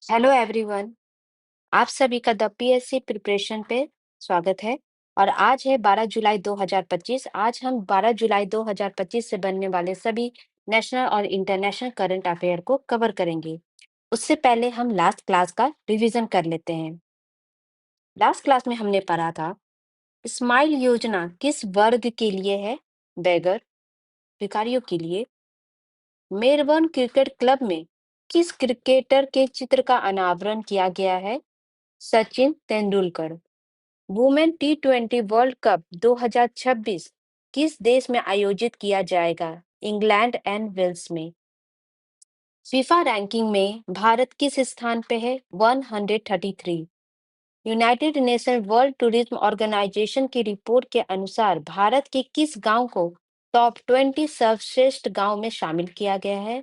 Hello everyone. आप सभी का द पीएससी प्रिपरेशन पे स्वागत है। और आज है 12 जुलाई 2025। आज हम 12 जुलाई 2025 से बनने वाले सभी नेशनल और इंटरनेशनल करंट अफेयर को कवर करेंगे। उससे पहले हम लास्ट क्लास का रिवीजन कर लेते हैं। लास्ट क्लास में हमने पढ़ा था स्माइल योजना किस वर्ग के लिए है? बेगर, भिखारियों के लिए। मेलबर्न क्रिकेट क्लब में किस क्रिकेटर के चित्र का अनावरण किया गया है? सचिन तेंदुलकर। वुमेन टी20 वर्ल्ड कप 2026 किस देश में आयोजित किया जाएगा? इंग्लैंड एंड वेल्स में। फीफा रैंकिंग में भारत किस स्थान पे है? 133। United Nation World Tourism Organization की रिपोर्ट के अनुसार भारत के किस गांव को टॉप 20 सर्वश्रेष्ठ गांव में शामिल किया गया है?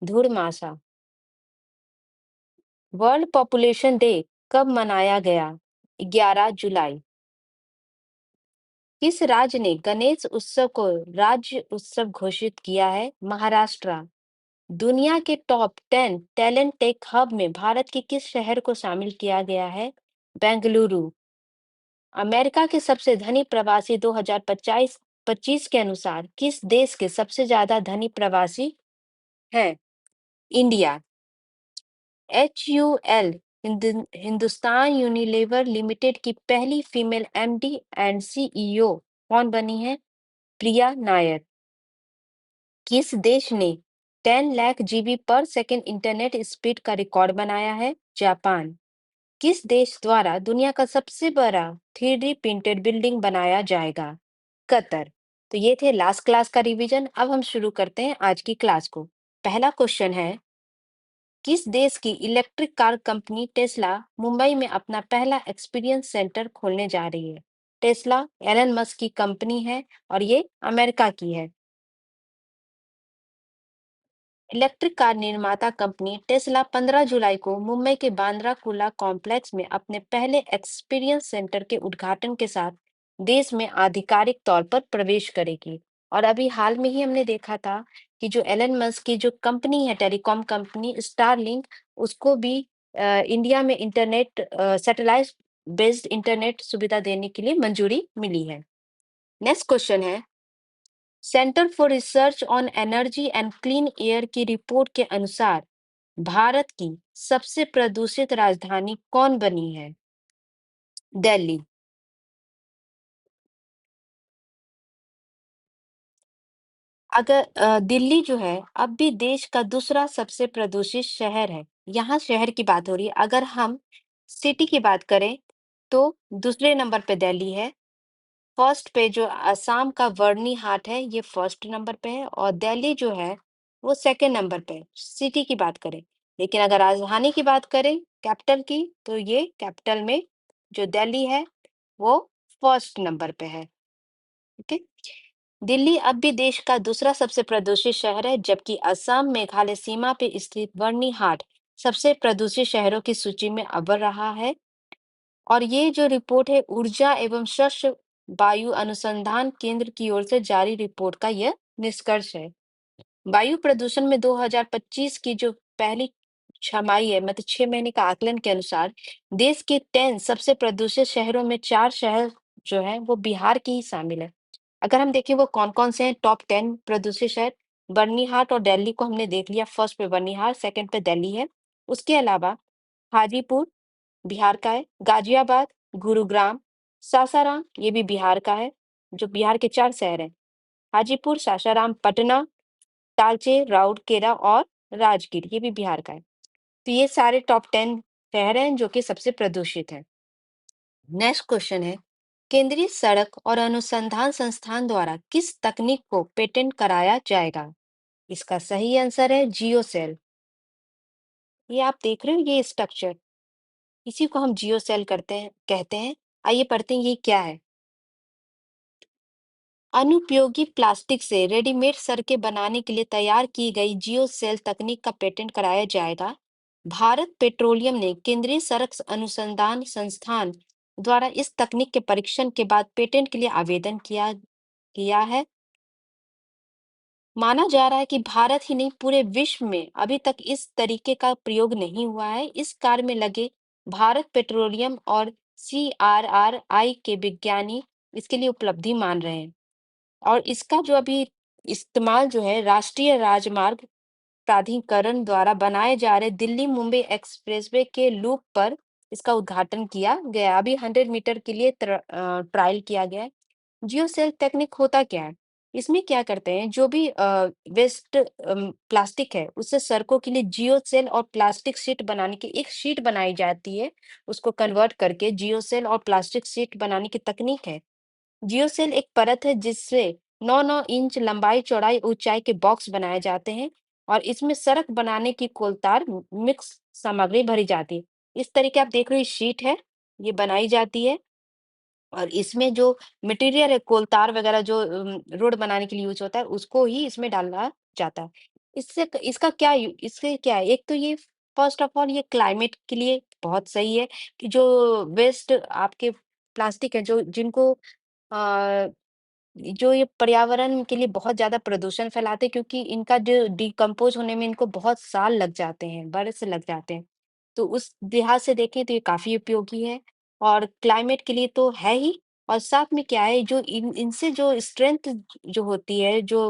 धुरमासा। वर्ल्ड पॉपुलेशन डे कब मनाया गया? 11 जुलाई। किस राज्य ने गणेश उत्सव को राज्य उत्सव घोषित किया है? महाराष्ट्र। दुनिया के टॉप 10 टैलेंट टेक हब में भारत के किस शहर को शामिल किया गया है? बेंगलुरु। अमेरिका के सबसे धनी प्रवासी 2025 के अनुसार किस देश के सबसे ज्यादा धनी प्रवासी हैं? India. HUL Hindustan Unilever limited की पहली फीमेल MD एंड CEO कौन बनी है? प्रिया नायर। किस देश ने 10 लाख जीबी पर सेकंड इंटरनेट स्पीड का रिकॉर्ड बनाया है? जापान। किस देश द्वारा दुनिया का सबसे बड़ा 3D प्रिंटेड बिल्डिंग बनाया जाएगा? कतर। तो ये थे लास्ट क्लास का रिवीजन। अब हम शुरू करते हैं आज की क्लास को। पहला क्वेश्चन है, किस देश की electric car company Tesla Mumbai में अपना पहला एक्सपीरियंस सेंटर खोलने जा रही है? टेस्ला एलन मस्क की कंपनी है और ये अमेरिका की है। इलेक्ट्रिक कार निर्माता कंपनी टेस्ला 15 जुलाई को मुंबई के बांद्रा कुर्ला कॉम्प्लेक्स में अपने पहले एक्सपीरियंस सेंटर के उद्घाटन के साथ देश में आधिकारिक तौर पर प्रवेश करेगी। और अभी हाल में ही हमने देखा था कि जो एलन मस्क की जो कंपनी है, टेलीकॉम कंपनी स्टारलिंक, उसको भी इंडिया में इंटरनेट सैटेलाइट बेस्ड इंटरनेट सुविधा देने के लिए मंजूरी मिली है। नेक्स्ट क्वेश्चन है, centre for research on energy and clean air की रिपोर्ट के अनुसार भारत की सबसे प्रदूषित राजधानी कौन बनी है? दिल्ली। अगर दिल्ली जो है अब भी देश का दूसरा सबसे प्रदूषित शहर है। यहाँ शहर की बात हो रही है। अगर हम सिटी की बात करें तो दूसरे नंबर पे दिल्ली है। फर्स्ट पे जो असम का वर्नी हाट है, ये फर्स्ट नंबर पे है, और दिल्ली जो है वो सेकंड नंबर पे है, सिटी की बात करें। लेकिन अगर राजधानी की बात करें, कैपिटल की, तो ये कैपिटल में जो दिल्ली है वो फर्स्ट नंबर पे है। ओके। दिल्ली अब भी देश का दूसरा सबसे प्रदूषित शहर है, जबकि असम मेघालय सीमा पे स्थित बर्नी हाट सबसे प्रदूषित शहरों की सूची में अव्वल रहा है। और ये जो रिपोर्ट है ऊर्जा एवं शस्य वायु अनुसंधान केंद्र की ओर से जारी रिपोर्ट का यह निष्कर्ष है। वायु प्रदूषण में 2025 की जो पहली छमाही है, मतलब 6 महीने का आकलन के अनुसार देश के 10 सबसे प्रदूषित शहरों में 4 शहर जो है वो बिहार की ही शामिल है। अगर हम देखें वो कौन कौन से हैं टॉप 10 प्रदूषित शहर, बर्नीहाट और दिल्ली को हमने देख लिया। फर्स्ट पे बर्नीहाट, सेकंड पे दिल्ली है। उसके अलावा हाजीपुर बिहार का है, गाजियाबाद, गुरुग्राम, सासाराम ये भी बिहार का है। जो बिहार के 4 शहर हैं, हाजीपुर, सासाराम, पटना, तालचे, राउरकेला और राजगीर, ये भी बिहार का है। तो ये सारे टॉप 10 शहर हैं जो कि सबसे प्रदूषित हैं। नेक्स्ट क्वेश्चन है, केंद्रीय सड़क और अनुसंधान संस्थान द्वारा किस तकनीक को पेटेंट कराया जाएगा? इसका सही आंसर है जियो सेल। ये आप देख रहे हो ये स्ट्रक्चर, इसी को हम जियो सेल कहते हैं। आइए पढ़ते हैं ये क्या है। अनुपयोगी प्लास्टिक से रेडीमेड सड़कें बनाने के लिए तैयार की गई जियो सेल तकनीक का पेटेंट कराया जाएगा। भारत पेट्रोलियम ने केंद्रीय सड़क अनुसंधान संस्थान द्वारा इस तकनीक के परीक्षण के बाद पेटेंट के लिए आवेदन किया किया है। माना जा रहा है कि भारत ही नहीं पूरे विश्व में अभी तक इस तरीके का प्रयोग नहीं हुआ है। इस कार्य में लगे भारत पेट्रोलियम और CRRI के विज्ञानी इसके लिए उपलब्धि मान रहे हैं। और इसका जो अभी इस्तेमाल जो है राष्ट्रीय राजमार्ग प्राधिकरण द्वारा बनाए जा रहे दिल्ली मुंबई एक्सप्रेसवे के लूप पर इसका उद्घाटन किया गया। अभी 100 मीटर के लिए ट्रायल किया गया है। जियो सेल टेक्निक होता क्या है? इसमें क्या करते हैं, जो भी वेस्ट प्लास्टिक है उससे सड़कों के लिए जियो सेल और प्लास्टिक शीट बनाने की एक शीट बनाई जाती है। उसको कन्वर्ट करके जियो सेल और प्लास्टिक शीट बनाने की तकनीक है। जियो सेल एक परत है जिससे 9-9 इंच लंबाई चौड़ाई ऊंचाई के बॉक्स बनाए जाते हैं और इसमें सड़क बनाने की कोलतार मिक्स सामग्री भरी जाती है। इस तरीके आप देख रहे हो शीट है, ये बनाई जाती है और इसमें जो मटेरियल है कोलतार वगैरह जो रोड बनाने के लिए यूज होता है उसको ही इसमें डाला जाता है। इसका क्या इससे क्या है, एक तो ये फर्स्ट ऑफ ऑल ये क्लाइमेट के लिए बहुत सही है कि जो वेस्ट आपके प्लास्टिक है जो जिनको अ, जो ये पर्यावरण के लिए बहुत ज़्यादा प्रदूषण फैलाते हैं क्योंकि इनका जो डिकम्पोज़ होने में इनको बहुत साल लग जाते हैं, बरस लग जाते हैं। तो उस लिहाज से देखें तो ये काफ़ी उपयोगी है और क्लाइमेट के लिए तो है ही और साथ में क्या है जो इनसे जो स्ट्रेंथ जो होती है, जो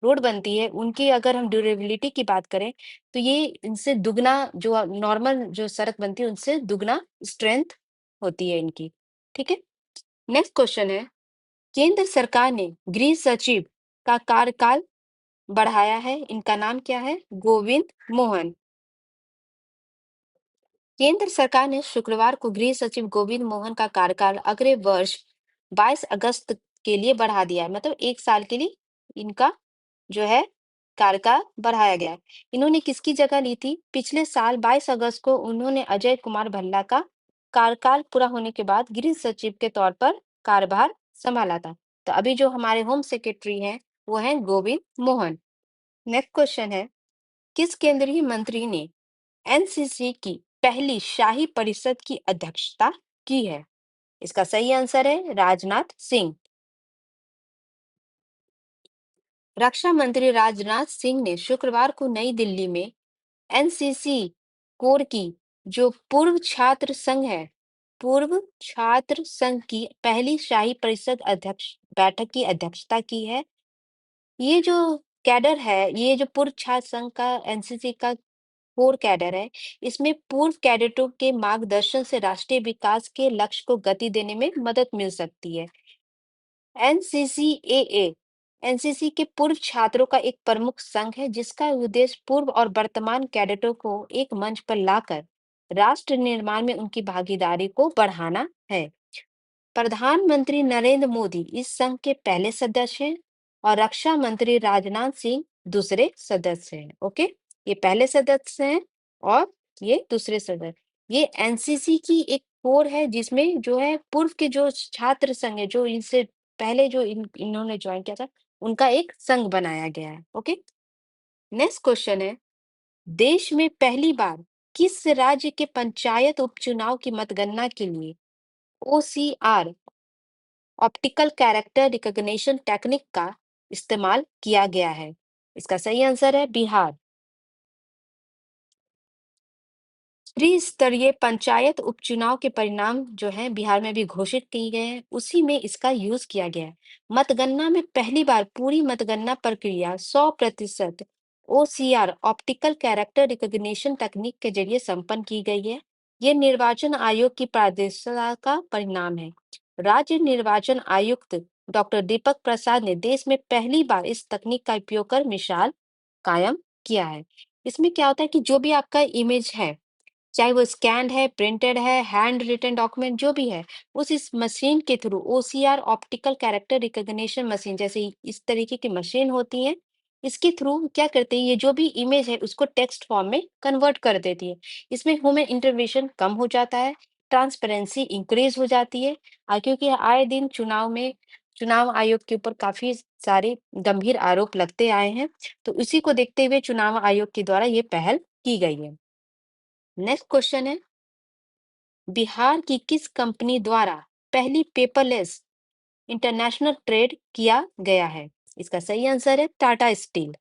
रोड बनती है, उनकी अगर हम ड्यूरेबिलिटी की बात करें, तो ये इनसे दुगना जो नॉर्मल जो सड़क बनती है, उनसे दुगना स्ट्रेंथ होती है इनकी। ठीक है? नेक्स्ट क्वेश्चन है केंद्र सरकार ने गृह सचिव का कार्यकाल बढ़ाया है। इनका नाम क्या है? गोविंद मोहन। केंद्र सरकार ने शुक्रवार को गृह सचिव गोविंद मोहन का कार्यकाल अगले वर्ष 22 अगस्त के लिए बढ़ा दिया है। मतलब 1 साल के लिए इनका जो है कार्यकाल बढ़ाया गया है। इन्होंने किसकी जगह ली थी? पिछले साल 22 अगस्त को उन्होंने अजय कुमार भल्ला का कार्यकाल पूरा होने के बाद गृह सचिव के तौर पर कार्यभार संभाला था। तो अभी जो हमारे होम सेक्रेटरी हैं वो हैं गोविंद मोहन। नेक्स्ट क्वेश्चन है किस केंद्रीय मंत्री ने एनसीसी की पहली शाही परिषद की अध्यक्षता की है? इसका सही आंसर है राजनाथ सिंह। रक्षा मंत्री राजनाथ सिंह ने शुक्रवार को नई दिल्ली में एनसीसी कोर की जो पूर्व छात्र संघ की पहली शाही परिषद अध्यक्ष बैठक की अध्यक्षता की है। ये जो कैडर है, ये जो पूर्व छात्र संघ का एनसीसी का कोर कैडर है, इसमें पूर्व कैडेटों के मार्गदर्शन से राष्ट्रीय विकास के लक्ष्य को गति देने में मदद मिल सकती है। एनसीसीएए एनसीसी के पूर्व छात्रों का एक प्रमुख संघ है जिसका उद्देश्य पूर्व और वर्तमान कैडेटों को एक मंच पर लाकर राष्ट्र निर्माण में उनकी भागीदारी को बढ़ाना है। प्रधानमंत्री नरेंद्र मोदी इस संघ के पहले सदस्य हैं और रक्षा मंत्री राजनाथ सिंह दूसरे सदस्य हैं। ओके, ये पहले सदस्य हैं और ये दूसरे सदस्य। ये एनसीसी की एक कोर है जिसमें जो है पूर्व के जो छात्र संघ है जो इनसे पहले जो इन्होंने ज्वाइन किया था उनका एक संघ बनाया गया है। ओके, नेक्स्ट क्वेश्चन है देश में पहली बार किस राज्य के पंचायत उपचुनाव की मतगणना के लिए OCR optical character recognition technique का इस्तेमाल किया गया है? इसका सही आंसर है बिहार। त्रिस्तरीय पंचायत उपचुनाव के परिणाम जो है बिहार में भी घोषित किए गए हैं, उसी में इसका यूज किया गया है। मतगणना में पहली बार पूरी मतगणना प्रक्रिया 100% OCR ऑप्टिकल कैरेक्टर रिकॉग्निशन तकनीक के जरिए संपन्न की गई है। ये निर्वाचन आयोग की पारदर्शिता का परिणाम है। राज्य निर्वाचन आयुक्त डॉक्टर दीपक प्रसाद ने देश में पहली बार इस तकनीक का उपयोग कर मिसाल कायम किया है। इसमें क्या होता है कि जो भी आपका इमेज है, चाहे वो स्कैन्ड है, प्रिंटेड है, हैंड रिटन डॉक्यूमेंट जो भी है, उस इस मशीन के through OCR optical character recognition machine जैसे इस तरीके की मशीन होती है, इसके थ्रू क्या करते हैं ये जो भी इमेज है उसको टेक्स्ट फॉर्म में कन्वर्ट कर देती है। इसमें ह्यूमन इंटरवेंशन कम हो जाता है, ट्रांसपेरेंसी इंक्रीज हो जाती है क्योंकि आए दिन चुनाव आयोग के ऊपर काफी सारे गंभीर आरोप लगते आए हैं, तो इसी को देखते हुए चुनाव आयोग के द्वारा ये पहल की गई है। नेक्स्ट क्वेश्चन है बिहार की किस कंपनी द्वारा पहली पेपरलेस इंटरनेशनल ट्रेड किया गया है? इसका सही आंसर है टाटा स्टील।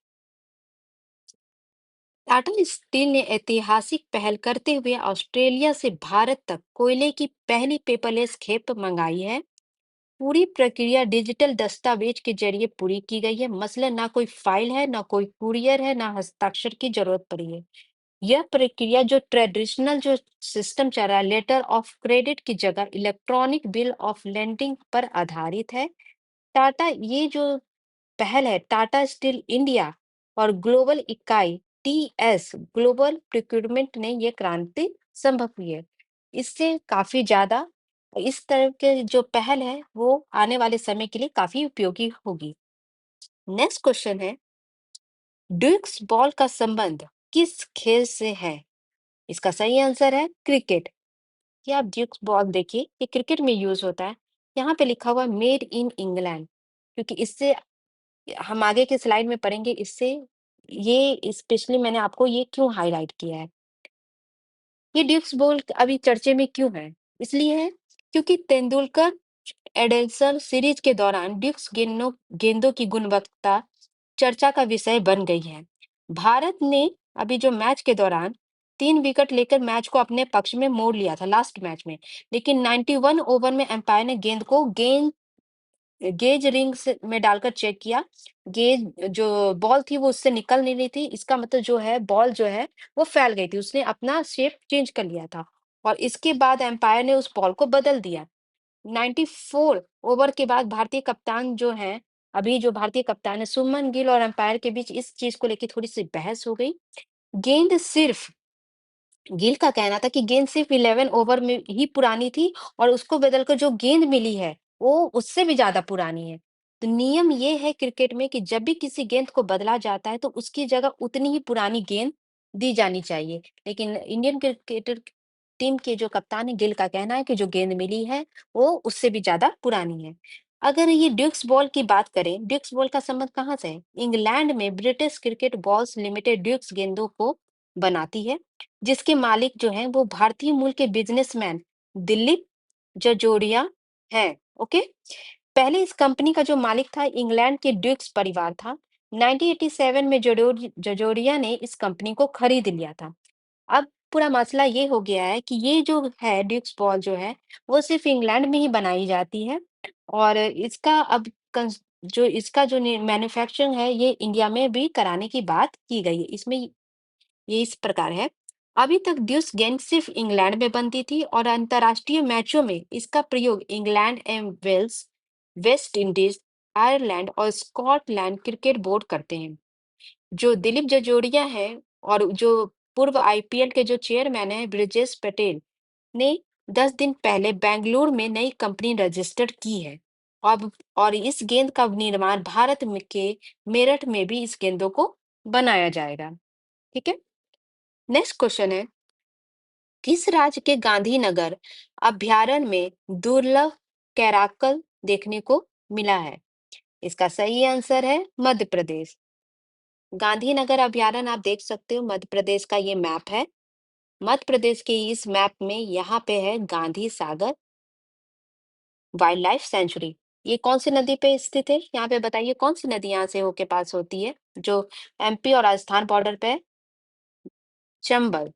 टाटा स्टील ने ऐतिहासिक पहल करते हुए ऑस्ट्रेलिया से भारत तक कोयले की पहली पेपरलेस खेप मंगाई है। पूरी प्रक्रिया डिजिटल दस्तावेज के जरिए पूरी की गई है। मसलन ना कोई फाइल है, ना कोई कुरियर है, ना हस्ताक्षर की जरूरत पड़ी है। यह प्रक्रिया जो ट्रेडिशनल जो सिस्टम चल रहा है, लेटर ऑफ क्रेडिट की जगह इलेक्ट्रॉनिक बिल ऑफ लेंडिंग पर आधारित है। टाटा ये जो पहल है, टाटा स्टील इंडिया और ग्लोबल इकाई टीएस ग्लोबल प्रोक्यूरमेंट ने ये क्रांति संभव हुई है। इससे काफी ज्यादा इस तरह के जो पहल है वो आने वाले समय के लिए काफी उपयोगी होगी। नेक्स्ट क्वेश्चन है, ड्यूक्स बॉल का संबंध किस खेल से है? इसका सही आंसर है क्रिकेट। ये आप ड्यूक्स बॉल देखिए, ये क्रिकेट में यूज होता है। यहाँ पे लिखा हुआ मेड इन इंग्लैंड, क्योंकि इससे हम आगे के स्लाइड में पढ़ेंगे। इससे ये स्पेशली मैंने आपको ये क्यों हाईलाइट किया है। ये ड्यूक्स बॉल अभी चर्चे में क्यों है? इसलिए है क्योंकि तेंदुलकर एडेलसन सीरीज के दौरान ड्यूक्स गेंदों की गुणवत्ता चर्चा का विषय बन गई है। भारत ने अभी जो मैच के दौरान 3 विकेट लेकर मैच को अपने पक्ष में मोड़ लिया था लास्ट मैच में। लेकिन 91 ओवर में एम्पायर ने गेंद गेज रिंग से में डालकर चेक किया। गेज जो बॉल थी वो उससे निकल नहीं रही थी। इसका मतलब जो है बॉल जो है वो फैल गई थी, उसने अपना शेप चेंज कर लिया था। और इसके बाद एम्पायर ने उस बॉल को बदल दिया। 94 ओवर के बाद भारतीय कप्तान जो है, अभी जो भारतीय कप्तान है सुमन गिल और एम्पायर के बीच इस चीज को लेकर थोड़ी सी बहस हो गई। गेंद सिर्फ गिल का कहना था कि गेंद सिर्फ 11 ओवर में ही पुरानी थी और उसको बदलकर जो गेंद मिली है वो उससे भी ज्यादा पुरानी है। तो नियम ये है क्रिकेट में कि जब भी किसी गेंद को बदला जाता है तो उसकी जगह उतनी ही पुरानी गेंद दी जानी चाहिए। लेकिन इंडियन क्रिकेटर टीम के जो कप्तान है गिल का कहना है कि जो गेंद मिली है वो उससे भी ज्यादा पुरानी है। अगर ये ड्यूक्स बॉल की बात करें, ड्यूक्स बॉल का संबंध कहाँ से है? इंग्लैंड में British Cricket Balls Limited Dukes गेंदों को बनाती है, जिसके मालिक जो हैं वो भारतीय मूल के बिजनेसमैन दिलीप जजोरिया हैं। ओके, पहले इस कंपनी का जो मालिक था इंग्लैंड के ड्यूक्स परिवार था। 1987 में जजोरिया ने इस कंपनी को खरीद लिया था। अब पूरा मसला ये हो गया है कि ये जो है ड्यूक्स बॉल जो है वो सिर्फ इंग्लैंड में ही बनाई जाती है। और इसका अब जो इसका जो मैन्युफैक्चरिंग है ये इंडिया में भी कराने की बात की गई है। इसमें ये इस प्रकार है, अभी तक ड्यूस गेंद सिर्फ इंग्लैंड में बनती थी और अंतर्राष्ट्रीय मैचों में इसका प्रयोग इंग्लैंड एवं वेल्स, वेस्ट इंडीज, आयरलैंड और स्कॉटलैंड क्रिकेट बोर्ड करते हैं। जो दिलीप जजोरिया है और जो पूर्व आईपीएल के जो चेयरमैन है ब्रिजेश पटेल ने 10 दिन पहले बेंगलुरु में नई कंपनी रजिस्टर की है। अब और इस गेंद का निर्माण भारत में के मेरठ में भी इस गेंदों को बनाया जाएगा। ठीक है, नेक्स्ट क्वेश्चन है, किस राज्य के गांधीनगर अभयारण्य में दुर्लभ कैराकल देखने को मिला है? इसका सही आंसर है मध्य प्रदेश। गांधीनगर अभयारण्य आप देख सकते हो, मध्य प्रदेश का ये मैप है। मध्य प्रदेश के इस मैप में यहाँ पे है Gandhi Sagar wild life sanctuary. ये कौन सी नदी पे स्थित है? यहाँ पे बताइए कौन सी नदी यहाँ से होके पास होती है, जो एमपी और राजस्थान बॉर्डर पे है? चंबल।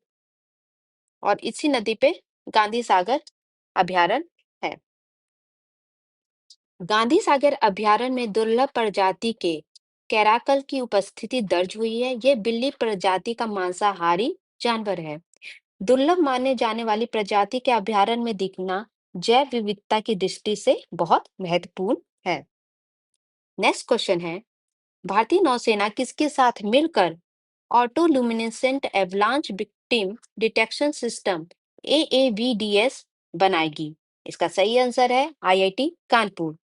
और इसी नदी पे गांधी सागर अभयारण्य है। गांधी सागर अभयारण्य में दुर्लभ प्रजाति के कैराकल की उपस्थिति दर्ज हुई है। ये बिल्ली प्रजाति का मांसाहारी जानवर है। दुर्लभ माने जाने वाली प्रजाति के अभयारण्य में दिखना जैव विविधता की दृष्टि से बहुत महत्वपूर्ण है। नेक्स्ट क्वेश्चन है, भारतीय नौसेना किसके साथ मिलकर auto luminescent avalanche victim detection system AAVDS बनाएगी? इसका सही आंसर है आईआईटी कानपुर।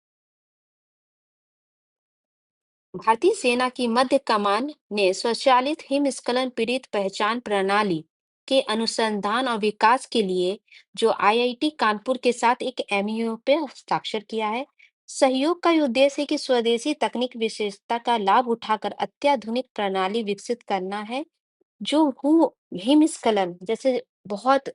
भारतीय सेना की मध्य कमान ने स्वचालित हिमस्खलन पीड़ित पहचान प्रणाली के अनुसंधान और विकास के लिए जो आईआईटी कानपुर के साथ एक एमओयू पे हस्ताक्षर किया है। सहयोग का ये उद्देश्य है कि स्वदेशी तकनीक विशेषता का लाभ उठाकर अत्याधुनिक प्रणाली विकसित करना है, जो हिमस्खलन जैसे बहुत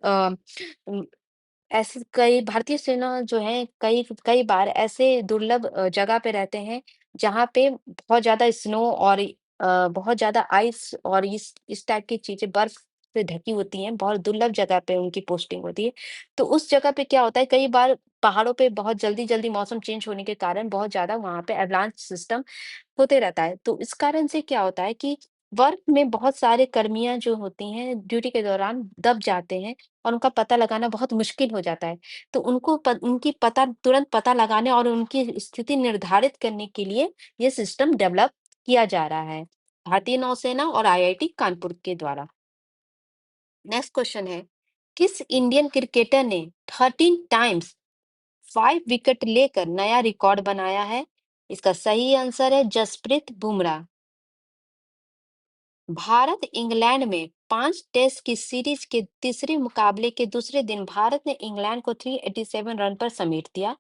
ऐसे कई भारतीय सेना जो है कई कई बार ऐसे दुर्लभ जगह पे रहते हैं जहाँ पे बहुत ज़्यादा स्नो और बहुत ज़्यादा आइस और इस टाइप की चीज़ें बर्फ से ढकी होती हैं, बहुत दुर्लभ जगह पे उनकी पोस्टिंग होती है। तो उस जगह पे क्या होता है, कई बार पहाड़ों पे बहुत जल्दी-जल्दी मौसम चेंज होने के कारण बहुत ज़्यादा वहाँ पे एवलांच सिस्टम होते रहता है। तो इस कारण से क्या होता है कि वर्क में बहुत सारे कर्मियाँ जो होती हैं, ड्यूटी के दौरान दब जाते हैं और उनका पता लगाना बहुत मुश्किल हो जाता है। तो उनकी तुरंत पता लगाने और उनकी स्थिति निर्धारित करने के लिए ये सिस्टम डेवलप किया जा रहा है, भारतीय नौसेना और आईआईटी कानपुर के द्वारा। नेक्स्ट क्वेश्चन है, किस इंडियन क्रिकेटर ने 13 टाइम्स 5 विकेट लेकर नया रिकॉर्ड बनाया है? इसका सही आंसर है जसप्रीत बुमराह। भारत इंग्लैंड में 5 टेस्ट की सीरीज के तीसरे मुकाबले के दूसरे दिन भारत ने इंग्लैंड को 387 रन पर समेट दिया।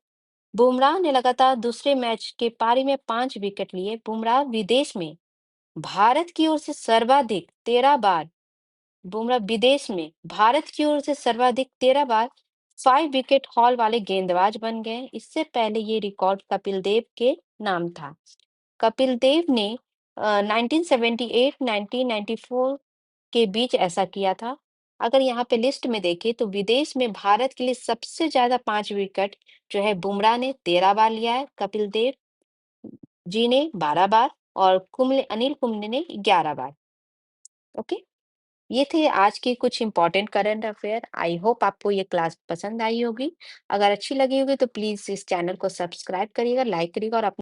बुमराह ने लगातार दूसरे मैच के पारी में 5 विकेट लिए। बुमराह विदेश में भारत की ओर से सर्वाधिक 13 बार बुमराह विदेश में भारत की ओर से सर्वाधिक 13 बार 5 विकेट हॉल वाले गेंदबाज बन गए। इससे पहले ये रिकॉर्ड कपिल देव के नाम था। कपिल देव ने 1978 1994 के बीच ऐसा किया था। अगर यहाँ पे लिस्ट में देखें तो विदेश में भारत के लिए सबसे ज्यादा 5 विकेट जो है बुमराह ने 13 बार लिया है, कपिल देव जी ने 12 बार और अनिल कुंबले ने 11 बार। ओके, ये थे आज के कुछ important current affair. I hope आपको ये क्लास पसंद आई होगी। अगर अच्छी लगी होगी तो प्लीज इस चैनल को सब्सक्राइब करिएगा, लाइक करिएगा और